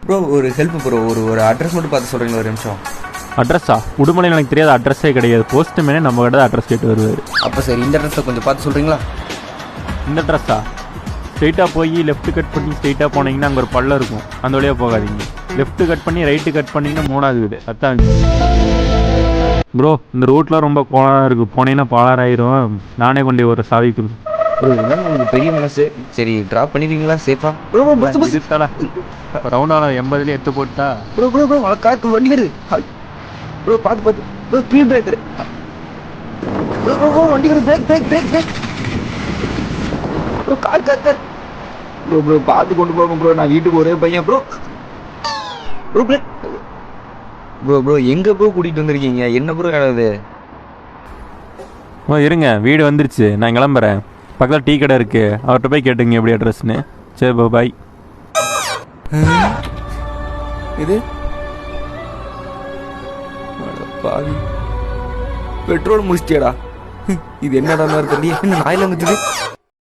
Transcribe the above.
Bro ஒரு help bro, ஒரு address மட்டும் பார்த்து சொல்கிறீங்களா ஒரு நிமிஷம்? அட்ரஸா? உடுமலையில் எனக்கு தெரியாத அட்ரஸே கிடையாது. போஸ்ட்மேனே நம்ம கிட்ட அட்ரஸ் கேட்டு வருவார். அப்போ சரி, இந்த அட்ரஸை கொஞ்சம் பார்த்து சொல்கிறீங்களா? இந்த அட்ரஸா? ஸ்ட்ரெயிட்டாக போய் லெஃப்ட் கட் பண்ணி ஸ்ட்ரெயிட்டாக போனீங்கன்னா அங்கே ஒரு பள்ளம் இருக்கும், அந்த வழியாக போகாதீங்க. லெஃப்ட் கட் பண்ணி ரைட்டு கட் பண்ணிங்கன்னா 3வது வீடு. அதான் ப்ரோ. இந்த ரோட்லாம் ரொம்ப கோளாறாக இருக்குது, போனீங்கன்னா பாலாராயிரும். நானே கொண்டு ஒரு சாவிக்கு ப்ரோ இதுதான் உங்களுக்கு பெரிய மனசு. சரி ட்ராப் பண்ணிடுவீங்களா சேஃபா? ப்ரோ ரவுண்டான 80லேயே எடுத்து போட்டா. ப்ரோ காருக்கு வண்டி வருது. ப்ரோ பார்த்து ப்ரோ ஸ்பீட் பிரேக்கர். ப்ரோ வண்டி வருது, பிரேக். ப்ரோ கார் ப்ரோ பார்த்து கொண்டு போங்க ப்ரோ, நான் வீட்டுக்கு ஒரே பையன் ப்ரோ. ப்ரோ எங்கே ப்ரோ கூட்டிகிட்டு வந்திருக்கீங்க? என்ன ப்ரோ ஆகுது? இருங்க, வீடு வந்துருச்சு, நான் கிளம்புறேன். பக்கத்தில் டீ கடை இருக்குது, அவர்கிட்ட போய் கேட்டுங்க எப்படி அட்ரஸ்ன்னு. சரி ப்ரோ, பாய். இது பாவி பெட்ரோல் முடிச்சிட்டியாடா? இது என்னடா தெரியல, என்ன நாயில வந்துச்சு?